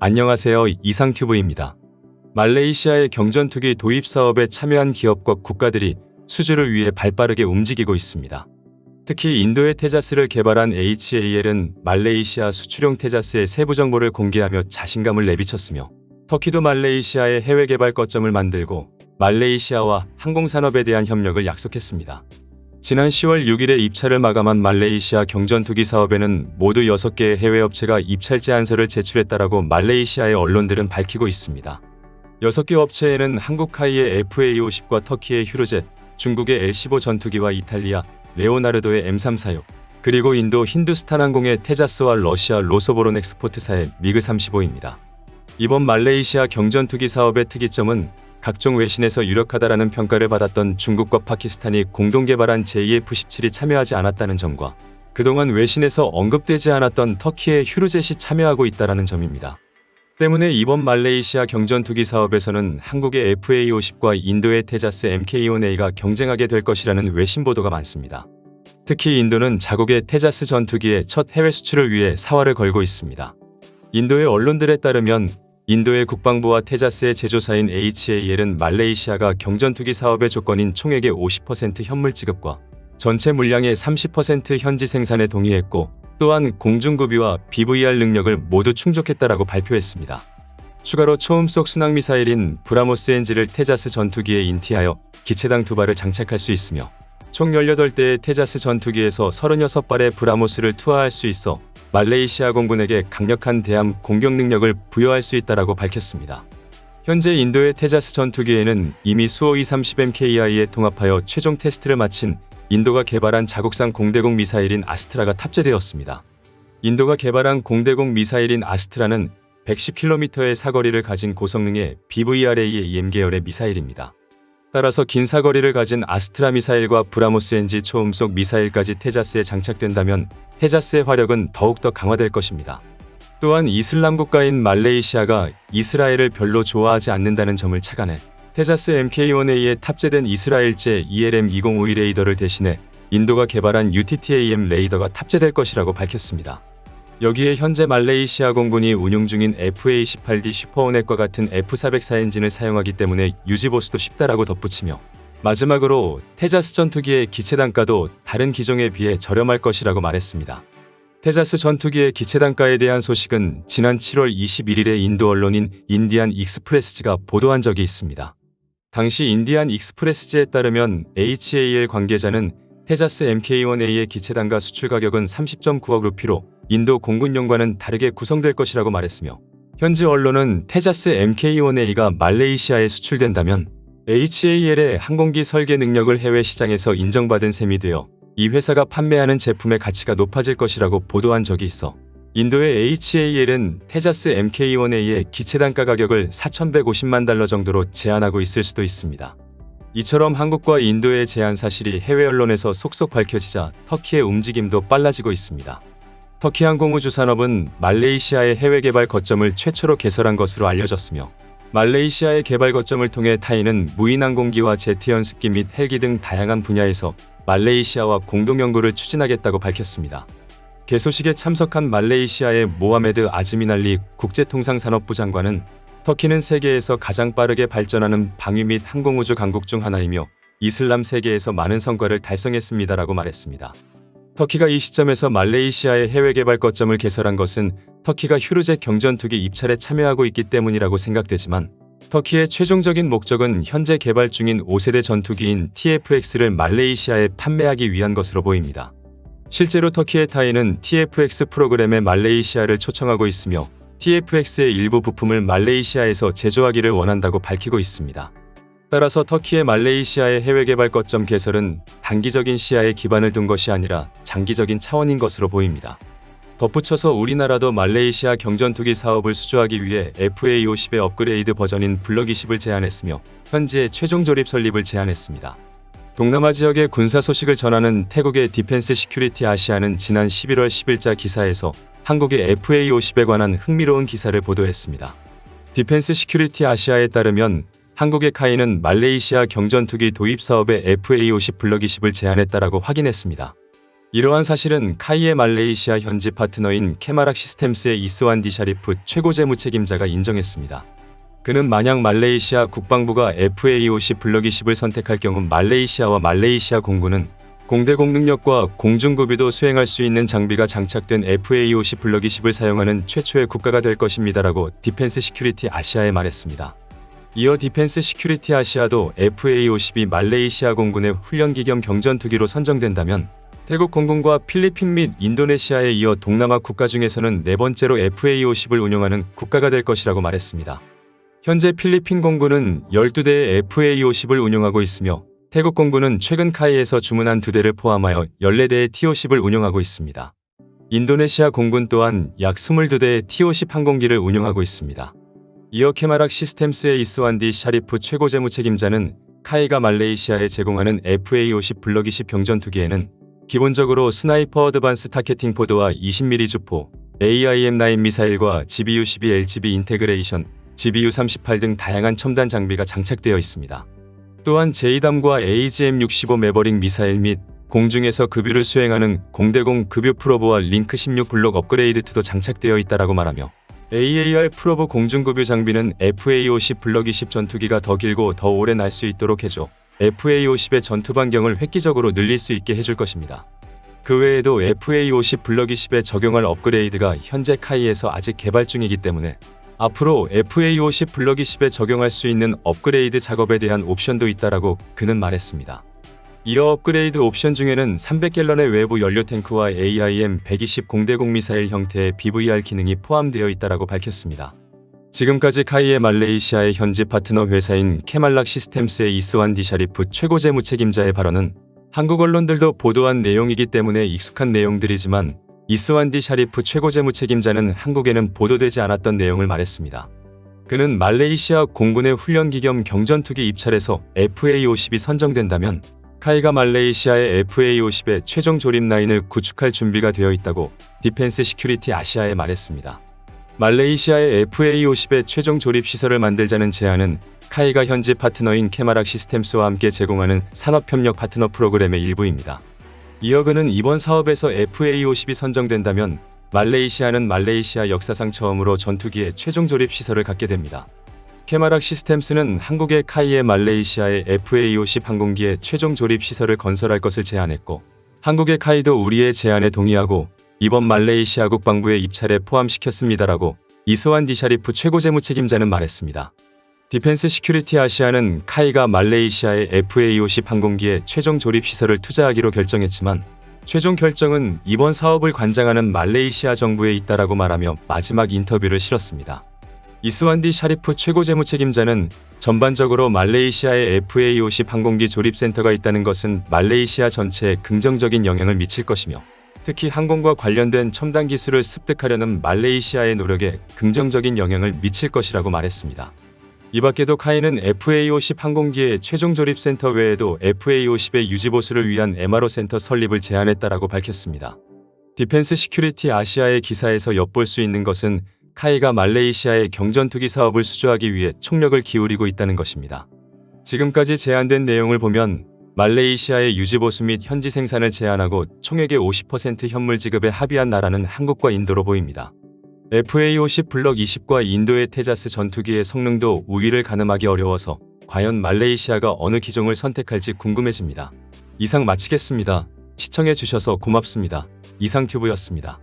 안녕하세요. 이상튜브입니다. 말레이시아의 경전투기 도입 사업에 참여한 기업과 국가들이 수주를 위해 발빠르게 움직이고 있습니다. 특히 인도의 테자스를 개발한 HAL은 말레이시아 수출용 테자스의 세부 정보를 공개하며 자신감을 내비쳤으며, 터키도 말레이시아의 해외 개발 거점을 만들고 말레이시아와 항공산업에 대한 협력을 약속했습니다. 지난 10월 6일에 입찰을 마감한 말레이시아 경전투기 사업에는 모두 6개의 해외 업체가 입찰 제안서를 제출했다라고 말레이시아의 언론들은 밝히고 있습니다. 6개 업체에는 한국하이의 FA-50과 터키의 휴르젯, 중국의 L-15 전투기와 이탈리아 레오나르도의 M346, 그리고 인도 힌두스탄 항공의 테자스와 러시아 로소보론 엑스포트사의 미그-35입니다. 이번 말레이시아 경전투기 사업의 특이점은 각종 외신에서 유력하다라는 평가를 받았던 중국과 파키스탄이 공동 개발한 JF-17이 참여하지 않았다는 점과, 그동안 외신에서 언급되지 않았던 터키의 휴르젯이 참여하고 있다는 점입니다. 때문에 이번 말레이시아 경전투기 사업에서는 한국의 FA-50과 인도의 테자스 MK-1A가 경쟁하게 될 것이라는 외신 보도가 많습니다. 특히 인도는 자국의 테자스 전투기의 첫 해외 수출을 위해 사활을 걸고 있습니다. 인도의 언론들에 따르면 인도의 국방부와 테자스의 제조사인 HAL은 말레이시아가 경전투기 사업의 조건인 총액의 50% 현물 지급과 전체 물량의 30% 현지 생산에 동의했고, 또한 공중구비와 BVR 능력을 모두 충족했다라고 발표했습니다. 추가로 초음속 순항미사일인 브라모스 NG를 테자스 전투기에 인티하여 기체당 2발을 장착할 수 있으며, 총 18대의 테자스 전투기에서 36발의 브라모스를 투하할 수 있어 말레이시아 공군에게 강력한 대함 공격 능력을 부여할 수 있다라고 밝혔습니다. 현재 인도의 테자스 전투기에는 이미 수호이 30MKI에 통합하여 최종 테스트를 마친 인도가 개발한 자국산 공대공 미사일인 아스트라가 탑재되었습니다. 인도가 개발한 공대공 미사일인 아스트라는 110km의 사거리를 가진 고성능의 BVRA-EM 계열의 미사일입니다. 따라서 긴 사거리를 가진 아스트라 미사일과 브라모스 NG 초음속 미사일까지 테자스에 장착된다면 테자스의 화력은 더욱더 강화될 것입니다. 또한 이슬람 국가인 말레이시아가 이스라엘을 별로 좋아하지 않는다는 점을 착안해 테자스 MK-1A에 탑재된 이스라엘제 ELM-2051 레이더를 대신해 인도가 개발한 UTTAM 레이더가 탑재될 것이라고 밝혔습니다. 여기에 현재 말레이시아 공군이 운용 중인 FA-18D 슈퍼호넷과 같은 F-404 엔진을 사용하기 때문에 유지보수도 쉽다라고 덧붙이며, 마지막으로 테자스 전투기의 기체 단가도 다른 기종에 비해 저렴할 것이라고 말했습니다. 테자스 전투기의 기체 단가에 대한 소식은 지난 7월 21일에 인도 언론인 인디안 익스프레스지가 보도한 적이 있습니다. 당시 인디안 익스프레스지에 따르면 HAL 관계자는 테자스 MK-1A의 기체 단가 수출 가격은 30.9억 루피로 인도 공군용과는 다르게 구성될 것이라고 말했으며, 현지 언론은 테자스 MK-1A가 말레이시아에 수출된다면 HAL의 항공기 설계 능력을 해외 시장에서 인정받은 셈이 되어 이 회사가 판매하는 제품의 가치가 높아질 것이라고 보도한 적이 있어, 인도의 HAL은 테자스 MK-1A의 기체 단가 가격을 4,150만 달러 정도로 제한하고 있을 수도 있습니다. 이처럼 한국과 인도의 제한 사실이 해외 언론에서 속속 밝혀지자 터키의 움직임도 빨라지고 있습니다. 터키 항공우주산업은 말레이시아의 해외 개발 거점을 최초로 개설한 것으로 알려졌으며, 말레이시아의 개발 거점을 통해 타이는 무인 항공기와 제트 연습기 및 헬기 등 다양한 분야에서 말레이시아와 공동 연구를 추진하겠다고 밝혔습니다. 개소식에 참석한 말레이시아의 모하메드 아즈민 알리 국제통상산업부 장관은 터키는 세계에서 가장 빠르게 발전하는 방위 및 항공우주 강국 중 하나이며 이슬람 세계에서 많은 성과를 달성했습니다라고 말했습니다. 터키가 이 시점에서 말레이시아의 해외 개발 거점을 개설한 것은 터키가 휴르젯 경전투기 입찰에 참여하고 있기 때문이라고 생각되지만, 터키의 최종적인 목적은 현재 개발 중인 5세대 전투기인 TFX를 말레이시아에 판매하기 위한 것으로 보입니다. 실제로 터키의 타이는 TFX 프로그램에 말레이시아를 초청하고 있으며 TFX의 일부 부품을 말레이시아에서 제조하기를 원한다고 밝히고 있습니다. 따라서 터키의 말레이시아의 해외 개발 거점 개설은 단기적인 시야에 기반을 둔 것이 아니라 장기적인 차원인 것으로 보입니다. 덧붙여서 우리나라도 말레이시아 경전투기 사업을 수주하기 위해 FA-50의 업그레이드 버전인 블럭20을 제안했으며 현지의 최종 조립 설립을 제안했습니다. 동남아 지역의 군사 소식을 전하는 태국의 디펜스 시큐리티 아시아는 지난 11월 10일자 기사에서 한국의 FA-50에 관한 흥미로운 기사를 보도했습니다. 디펜스 시큐리티 아시아에 따르면 한국의 카이는 말레이시아 경전투기 도입 사업에 FA-50 블럭20을 제안했다라고 확인했습니다. 이러한 사실은 카이의 말레이시아 현지 파트너인 케마락 시스템스의 이스완디 샤리프 최고 재무 책임자가 인정했습니다. 그는 만약 말레이시아 국방부가 FA-50 블럭 20을 선택할 경우 말레이시아와 말레이시아 공군은 공대공 능력과 공중급유도 수행할 수 있는 장비가 장착된 FA-50 블럭 20을 사용하는 최초의 국가가 될 것입니다라고 디펜스 시큐리티 아시아에 말했습니다. 이어 디펜스 시큐리티 아시아도 FA-50이 말레이시아 공군의 훈련기 겸 경전투기로 선정된다면 태국 공군과 필리핀 및 인도네시아에 이어 동남아 국가 중에서는 네 번째로 FA-50을 운용하는 국가가 될 것이라고 말했습니다. 현재 필리핀 공군은 12대의 FA-50을 운용하고 있으며 태국 공군은 최근 카이에서 주문한 2대를 포함하여 14대의 T-50을 운용하고 있습니다. 인도네시아 공군 또한 약 22대의 T-50 항공기를 운용하고 있습니다. 이어 케마락 시스템스의 이스완디 샤리프 최고 재무 책임자는 카이가 말레이시아에 제공하는 FA-50 블럭 20 경전투기에는 기본적으로 스나이퍼 어드반스 타겟팅 포드와 20mm 주포, AIM-9 미사일과 GBU-12 LGB 인테그레이션, GBU-38 등 다양한 첨단 장비가 장착되어 있습니다. 또한 제이담과 AGM-65 매버릭 미사일 및 공중에서 급유를 수행하는 공대공 급유 프로브와 링크 16 블록 업그레이드 2도 장착되어 있다라고 말하며 AAR 프로브 공중급유 장비는 FA-50 블럭 20 전투기가 더 길고 더 오래 날 수 있도록 해줘 FA-50의 전투 반경을 획기적으로 늘릴 수 있게 해줄 것입니다. 그 외에도 FA-50 블럭 20에 적용할 업그레이드가 현재 카이에서 아직 개발 중이기 때문에 앞으로 FA-50 블럭 20에 적용할 수 있는 업그레이드 작업에 대한 옵션도 있다라고 그는 말했습니다. 이어 업그레이드 옵션 중에는 300갤런의 외부 연료 탱크와 AIM-120 공대공 미사일 형태의 BVR 기능이 포함되어 있다라고 밝혔습니다. 지금까지 카이의 말레이시아의 현지 파트너 회사인 케말락 시스템스의 이스완디 샤리프 최고 재무 책임자의 발언은 한국 언론들도 보도한 내용이기 때문에 익숙한 내용들이지만 이스완디 샤리프 최고 재무 책임자는 한국에는 보도되지 않았던 내용을 말했습니다. 그는 말레이시아 공군의 훈련기 겸 경전투기 입찰에서 FA-50이 선정된다면 카이가 말레이시아의 FA-50의 최종 조립 라인을 구축할 준비가 되어 있다고 디펜스 시큐리티 아시아에 말했습니다. 말레이시아의 FA-50의 최종 조립 시설을 만들자는 제안은 카이가 현지 파트너인 케마락 시스템스와 함께 제공하는 산업협력 파트너 프로그램의 일부입니다. 이어 그는 이번 사업에서 FA-50이 선정된다면 말레이시아는 말레이시아 역사상 처음으로 전투기의 최종 조립 시설을 갖게 됩니다. 케마락 시스템스는 한국의 카이의 말레이시아의 FA-50 항공기의 최종 조립 시설을 건설할 것을 제안했고 한국의 카이도 우리의 제안에 동의하고 이번 말레이시아 국방부의 입찰에 포함시켰습니다라고 이스완디 샤리프 최고 재무 책임자는 말했습니다. 디펜스 시큐리티 아시아는 카이가 말레이시아의 FA-50 항공기의 최종 조립 시설을 투자하기로 결정했지만 최종 결정은 이번 사업을 관장하는 말레이시아 정부에 있다라고 말하며 마지막 인터뷰를 실었습니다. 이스완디 샤리프 최고 재무 책임자는 전반적으로 말레이시아의 FA-50 항공기 조립센터가 있다는 것은 말레이시아 전체에 긍정적인 영향을 미칠 것이며 특히 항공과 관련된 첨단 기술을 습득하려는 말레이시아의 노력에 긍정적인 영향을 미칠 것이라고 말했습니다. 이 밖에도 카이는 FA-50 항공기의 최종 조립센터 외에도 FA-50의 유지보수를 위한 MRO 센터 설립을 제안했다라고 밝혔습니다. 디펜스 시큐리티 아시아의 기사에서 엿볼 수 있는 것은 카이가 말레이시아의 경전투기 사업을 수주하기 위해 총력을 기울이고 있다는 것입니다. 지금까지 제안된 내용을 보면 말레이시아의 유지보수 및 현지 생산을 제한하고 총액의 50% 현물 지급에 합의한 나라는 한국과 인도로 보입니다. FA-50 블럭 20과 인도의 테자스 전투기의 성능도 우위를 가늠하기 어려워서 과연 말레이시아가 어느 기종을 선택할지 궁금해집니다. 이상 마치겠습니다. 시청해주셔서 고맙습니다. 이상튜브였습니다.